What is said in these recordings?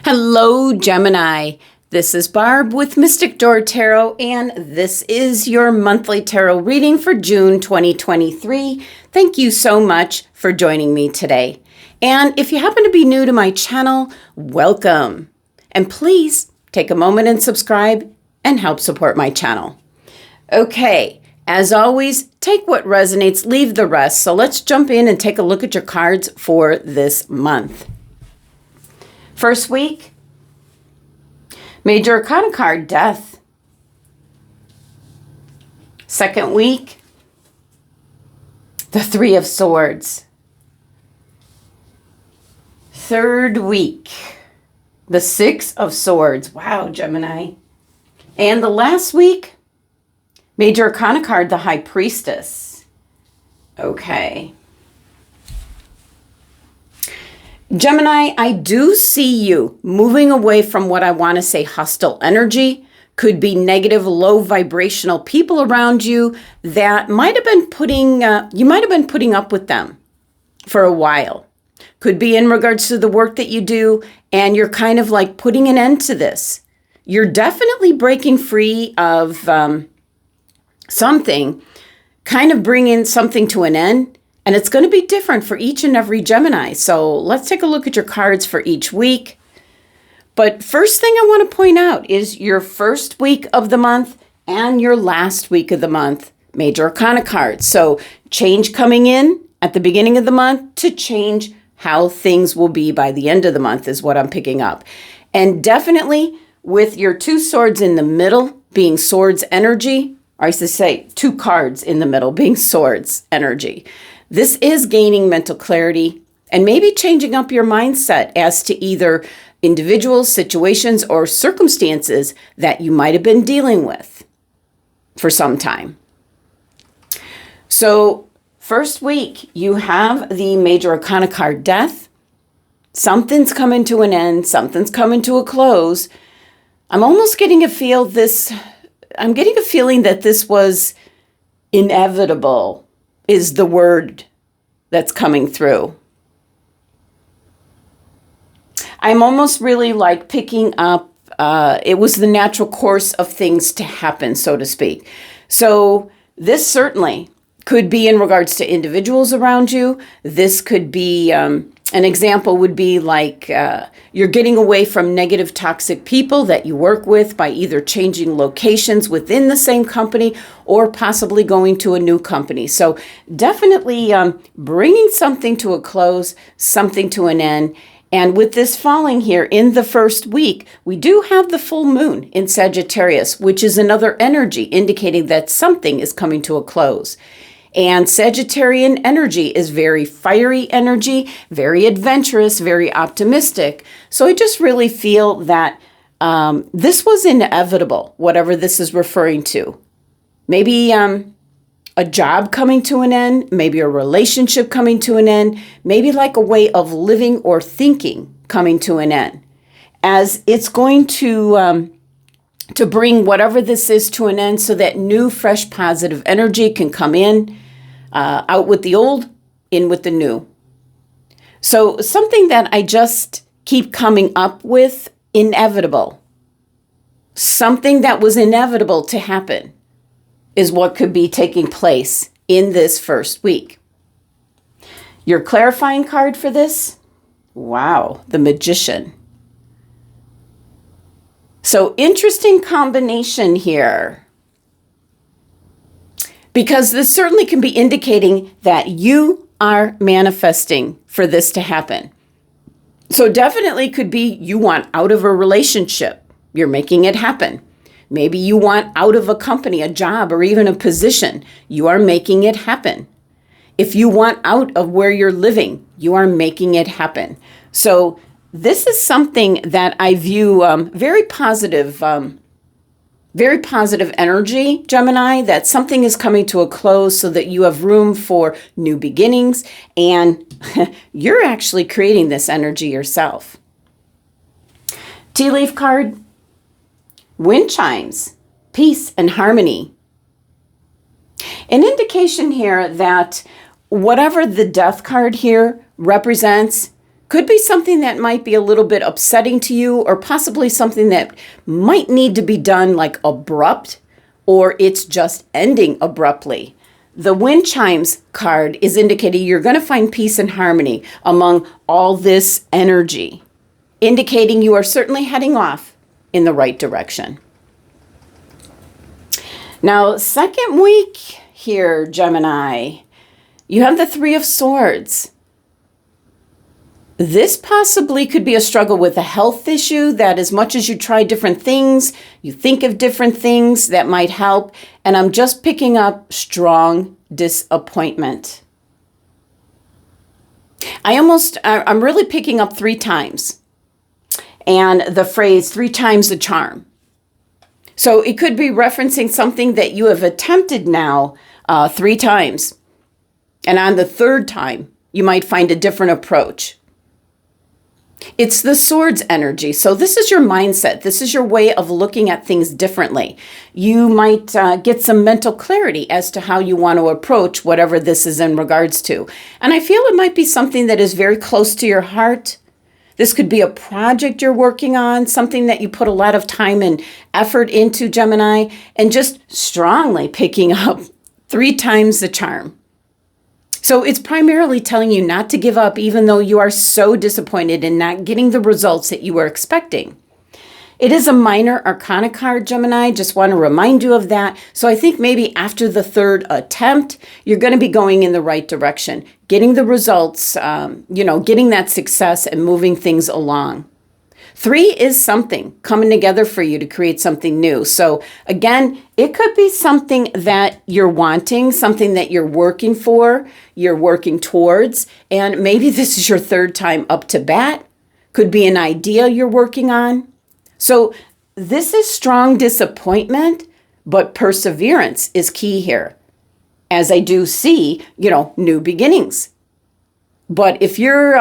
Hello, Gemini. This is Barb with Mystic Door Tarot, and this is your monthly tarot reading for June 2023. Thank you so much for joining me today. And if you happen to be new to my channel, welcome. And please take a moment and subscribe and help support my channel. Okay, as always, take what resonates, leave the rest. So let's jump in and take a look at your cards for this month. First week, Major Arcana card, Death. Second week, the Three of Swords. Third week, the Six of Swords. Wow, Gemini. And the last week, Major Arcana card, the High Priestess. Okay. Gemini, I do see you moving away from what I want to say hostile energy. Could be negative, low vibrational people around you that might have been you might have been putting up with them for a while. Could be in regards to the work that you do, and you're kind of like putting an end to this. You're definitely breaking free of something, kind of bringing something to an end. And it's going to be different for each and every Gemini. So let's take a look at your cards for each week. But first thing I want to point out is your first week of the month and your last week of the month, Major Arcana cards. So change coming in at the beginning of the month to change how things will be by the end of the month is what I'm picking up. And definitely with your two swords in the middle being swords energy, or I should say two cards in the middle being swords energy. This is gaining mental clarity and maybe changing up your mindset as to either individuals, situations, or circumstances that you might have been dealing with for some time. So first week, you have the Major Arcana card, Death. Something's coming to an end. Something's coming to a close. I'm almost getting I'm getting a feeling that this was inevitable. Is the word that's coming through. I'm almost really like picking up, it was the natural course of things to happen, so to speak. So this certainly could be in regards to individuals around you. This could be, an example would be like you're getting away from negative, toxic people that you work with by either changing locations within the same company or possibly going to a new company. So definitely bringing something to a close, something to an end. And with this falling here in the first week, we do have the full moon in Sagittarius, which is another energy indicating that something is coming to a close. And Sagittarian energy is very fiery energy, very adventurous, very optimistic. So I just really feel that this was inevitable, whatever this is referring to. Maybe a job coming to an end, maybe a relationship coming to an end, maybe like a way of living or thinking coming to an end. As it's going to bring whatever this is to an end so that new, fresh, positive energy can come in, out with the old, in with the new. So something that I just keep coming up with, inevitable. Something that was inevitable to happen is what could be taking place in this first week. Your clarifying card for this? Wow, the Magician. So interesting combination here, because this certainly can be indicating that you are manifesting for this to happen. So definitely could be you want out of a relationship. You're making it happen. Maybe you want out of a company, a job, or even a position. You are making it happen. If you want out of where you're living, you are making it happen. So this is something that I view very positive energy, Gemini, that something is coming to a close so that you have room for new beginnings, and you're actually creating this energy yourself. Tea leaf card, wind chimes, peace and harmony. An indication here that whatever the death card here represents, Could be something that might be a little bit upsetting to you, or possibly something that might need to be done like abrupt, or it's just ending abruptly. The wind chimes card is indicating you're going to find peace and harmony among all this energy, indicating you are certainly heading off in the right direction. Now, second week here, Gemini, you have the Three of Swords. This possibly could be a struggle with a health issue that as much as you try different things, you think of different things that might help. And I'm just picking up strong disappointment. I'm really picking up 3 times. And the phrase 3 times the charm. So it could be referencing something that you have attempted now 3 times. And on the 3rd time, you might find a different approach. It's the swords energy. So this is your mindset. This is your way of looking at things differently. You might get some mental clarity as to how you want to approach whatever this is in regards to. And I feel it might be something that is very close to your heart. This could be a project you're working on, something that you put a lot of time and effort into, Gemini, and just strongly picking up 3 times the charm. So it's primarily telling you not to give up, even though you are so disappointed in not getting the results that you were expecting. It is a minor arcana card, Gemini. Just want to remind you of that. So I think maybe after the 3rd attempt, you're going to be going in the right direction, getting the results, getting that success and moving things along. 3 is something coming together for you to create something new. So again, it could be something that you're wanting, something that you're working for, you're working towards, and maybe this is your 3rd time up to bat. Could be an idea you're working on. So this is strong disappointment, but perseverance is key here. As I do see, new beginnings. But if you're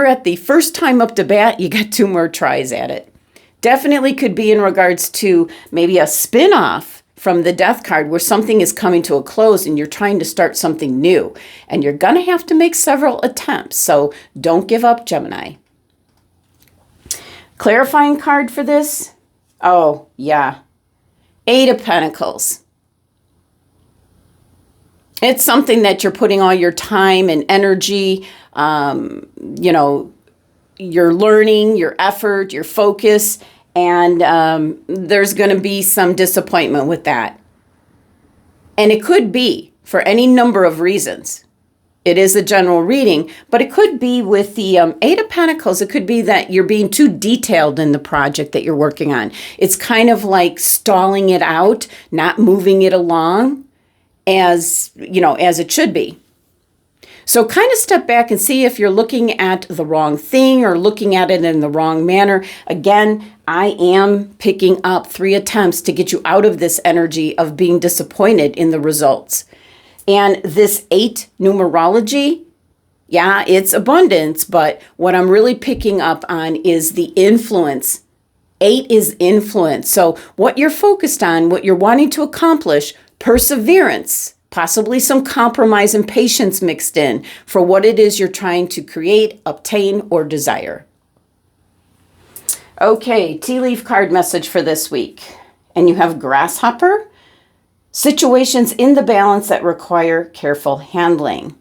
at the first time up to bat, you got 2 more tries at it. Definitely could be in regards to maybe a spin-off from the death card where something is coming to a close and you're trying to start something new. And you're going to have to make several attempts. So don't give up, Gemini. Clarifying card for this? Oh, yeah. 8 of Pentacles. It's something that you're putting all your time and energy, your learning, your effort, your focus, and there's going to be some disappointment with that. And it could be for any number of reasons. It is a general reading, but it could be with the 8 of Pentacles. It could be that you're being too detailed in the project that you're working on. It's kind of like stalling it out, not moving it along as it should be. So kind of step back and see if you're looking at the wrong thing or looking at it in the wrong manner. Again, I am picking up 3 attempts to get you out of this energy of being disappointed in the results. And this 8 numerology, yeah, it's abundance, but what I'm really picking up on is the influence. 8 is influence. So what you're focused on, what you're wanting to accomplish, perseverance, possibly some compromise and patience mixed in for what it is you're trying to create, obtain, or desire. Okay, tea leaf card message for this week. And you have grasshopper, situations in the balance that require careful handling.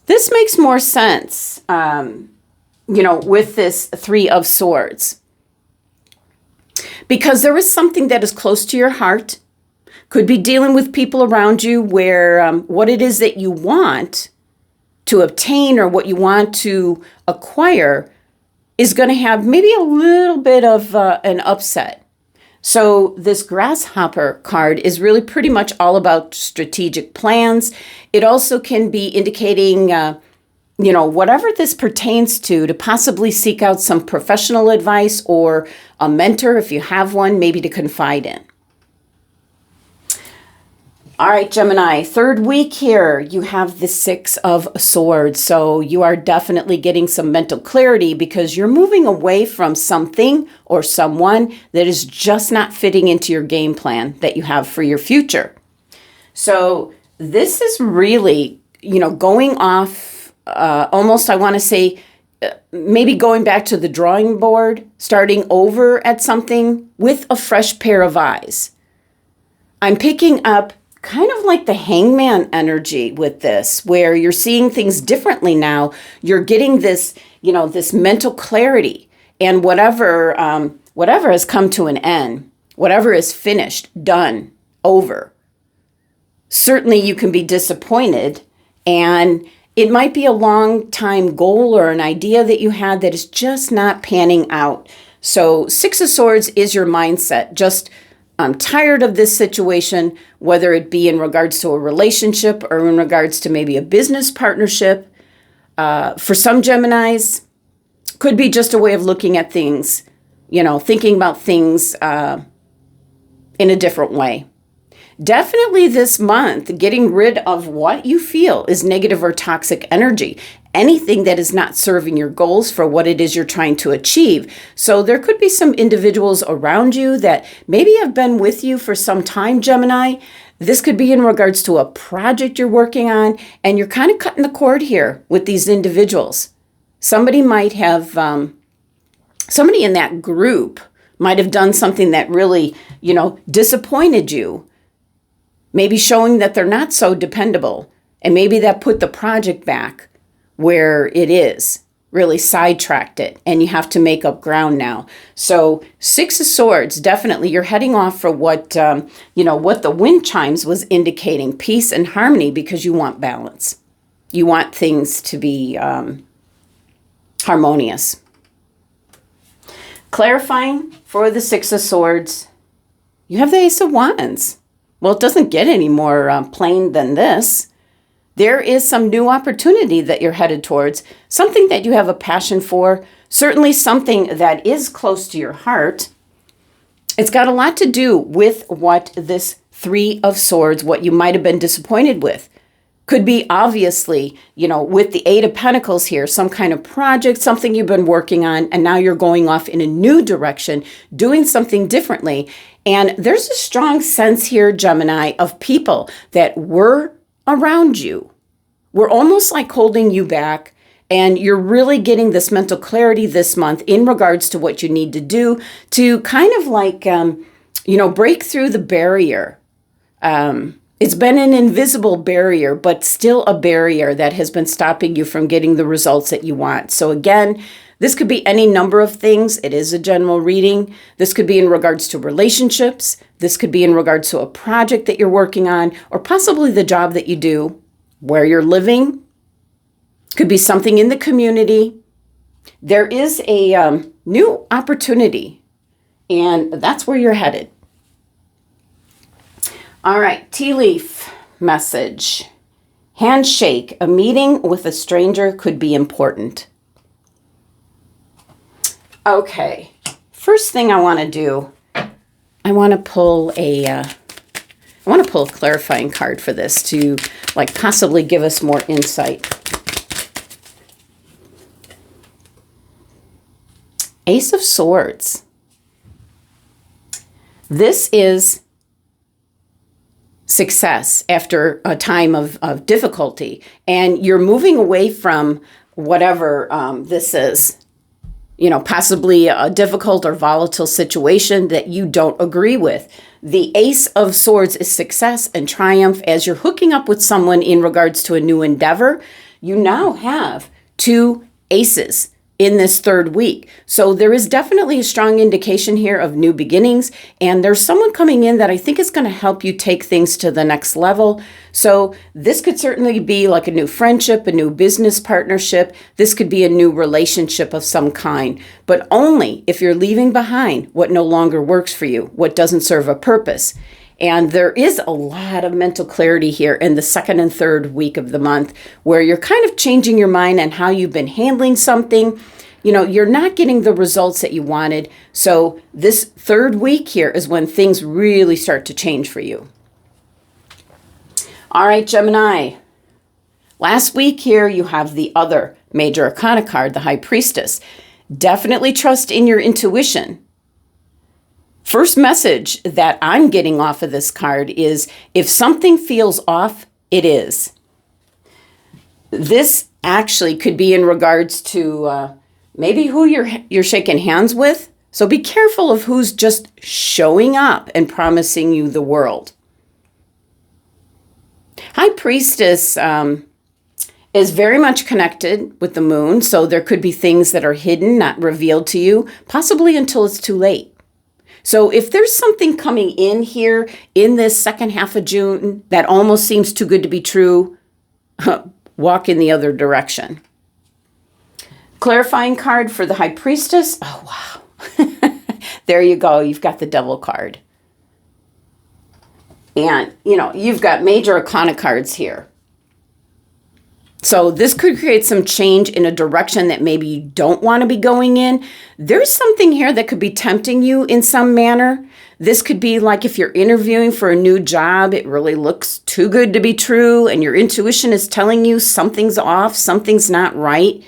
This makes more sense, with this 3 of Swords. Because there is something that is close to your heart. Could be dealing with people around you where what it is that you want to obtain or what you want to acquire is going to have maybe a little bit of an upset. So this grasshopper card is really pretty much all about strategic plans. It also can be indicating, whatever this pertains to possibly seek out some professional advice or a mentor, if you have one, maybe to confide in. All right, Gemini, 3rd week here, you have the 6 of Swords. So you are definitely getting some mental clarity because you're moving away from something or someone that is just not fitting into your game plan that you have for your future. So this is really, going off almost, I want to say, maybe going back to the drawing board, starting over at something with a fresh pair of eyes. I'm picking up kind of like the hangman energy with this, where you're seeing things differently now. You're getting this, this mental clarity, and whatever has come to an end, whatever is finished, done, over. Certainly you can be disappointed, and it might be a long time goal or an idea that you had that is just not panning out. So Six of Swords is your mindset. Just, I'm tired of this situation, whether it be in regards to a relationship or in regards to maybe a business partnership. For some Geminis, could be just a way of looking at things, thinking about things in a different way. Definitely this month, getting rid of what you feel is negative or toxic energy. Anything that is not serving your goals for what it is you're trying to achieve. So there could be some individuals around you that maybe have been with you for some time, Gemini. This could be in regards to a project you're working on, and you're kind of cutting the cord here with these individuals. Somebody might have, somebody in that group might have done something that really, disappointed you. Maybe showing that they're not so dependable. And maybe that put the project back where it is, really sidetracked it. And you have to make up ground now. So Six of Swords, definitely you're heading off for what the wind chimes was indicating, peace and harmony, because you want balance. You want things to be harmonious. Clarifying for the Six of Swords, you have the Ace of Wands. Well, it doesn't get any more plain than this. There is some new opportunity that you're headed towards, something that you have a passion for, certainly something that is close to your heart. It's got a lot to do with what this Three of Swords, what you might have been disappointed with. Could be obviously, with the Eight of Pentacles here, some kind of project, something you've been working on, and now you're going off in a new direction, doing something differently. And there's a strong sense here, Gemini, of people that were around you. We're almost like holding you back, and you're really getting this mental clarity this month in regards to what you need to do to kind of like, break through the barrier. It's been an invisible barrier, but still a barrier that has been stopping you from getting the results that you want. So again, this could be any number of things. It is a general reading. This could be in regards to relationships. This could be in regards to a project that you're working on, or possibly the job that you do, where you're living. Could be something in the community. There is a new opportunity, and that's where you're headed. All right, tea leaf message. Handshake. A meeting with a stranger could be important. Okay, first thing I want to do, I want to pull a clarifying card for this to possibly give us more insight. Ace of Swords. This is success after a time of difficulty, and you're moving away from whatever this is. Possibly a difficult or volatile situation that you don't agree with. The Ace of Swords is success and triumph as you're hooking up with someone in regards to a new endeavor. You now have two aces in this third week. So there is definitely a strong indication here of new beginnings, and there's someone coming in that I think is going to help you take things to the next level. So this could certainly be like a new friendship, a new business partnership. This could be a new relationship of some kind, but only if you're leaving behind what no longer works for you, what doesn't serve a purpose. And there is a lot of mental clarity here in the second and third week of the month where you're kind of changing your mind on how you've been handling something. You're not getting the results that you wanted. So this third week here is when things really start to change for you. All right, Gemini. Last week here, you have the other major arcana card, the High Priestess. Definitely trust in your intuition. First message that I'm getting off of this card is if something feels off, it is. This actually could be in regards to maybe who you're shaking hands with. So be careful of who's just showing up and promising you the world. High Priestess is very much connected with the moon, so there could be things that are hidden, not revealed to you, possibly until it's too late. So if there's something coming in here in this second half of June that almost seems too good to be true, walk in the other direction. Clarifying card for the High Priestess. Oh, wow. There you go. You've got the Devil card. And, you've got major arcana cards here. So this could create some change in a direction that maybe you don't want to be going in. There's something here that could be tempting you in some manner. This could be like if you're interviewing for a new job, it really looks too good to be true, and your intuition is telling you something's off, something's not right.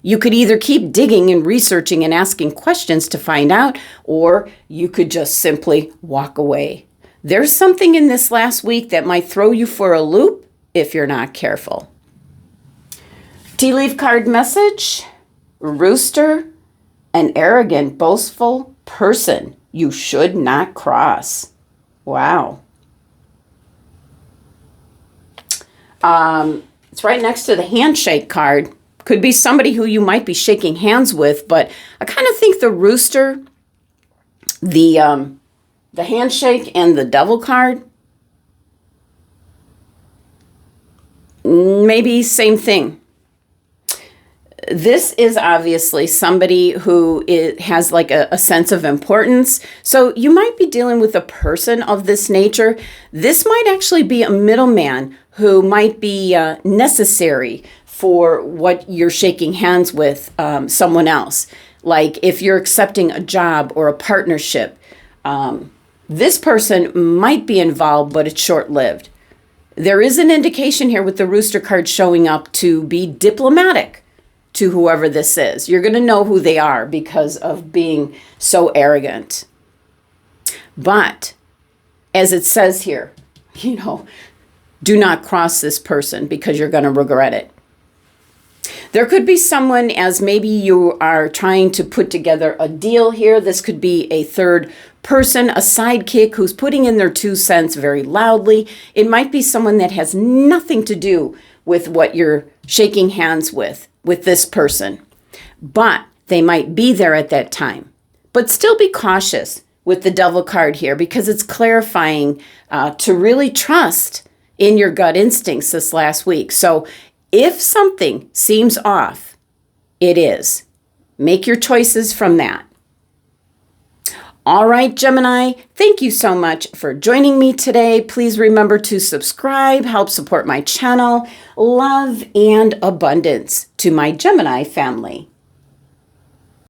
You could either keep digging and researching and asking questions to find out, or you could just simply walk away. There's something in this last week that might throw you for a loop if you're not careful. Tea leaf card message, Rooster, an arrogant, boastful person you should not cross. Wow. It's right next to the handshake card. Could be somebody who you might be shaking hands with, but I kind of think the Rooster, the handshake, and the Devil card, maybe same thing. This is obviously somebody who has like a sense of importance. So you might be dealing with a person of this nature. This might actually be a middleman who might be necessary for what you're shaking hands with someone else. Like if you're accepting a job or a partnership, this person might be involved, but it's short-lived. There is an indication here with the Rooster card showing up to be diplomatic to whoever this is. You're going to know who they are because of being so arrogant. But as it says here, do not cross this person because you're going to regret it. There could be someone, as maybe you are trying to put together a deal here. This could be a third person, a sidekick who's putting in their 2 cents very loudly. It might be someone that has nothing to do with what you're shaking hands with this person. But they might be there at that time. But still be cautious with the Devil card here because it's clarifying to really trust in your gut instincts this last week. So if something seems off, it is. Make your choices from that. All right, Gemini, thank you so much for joining me today. Please remember to subscribe, help support my channel. Love and abundance to my Gemini family.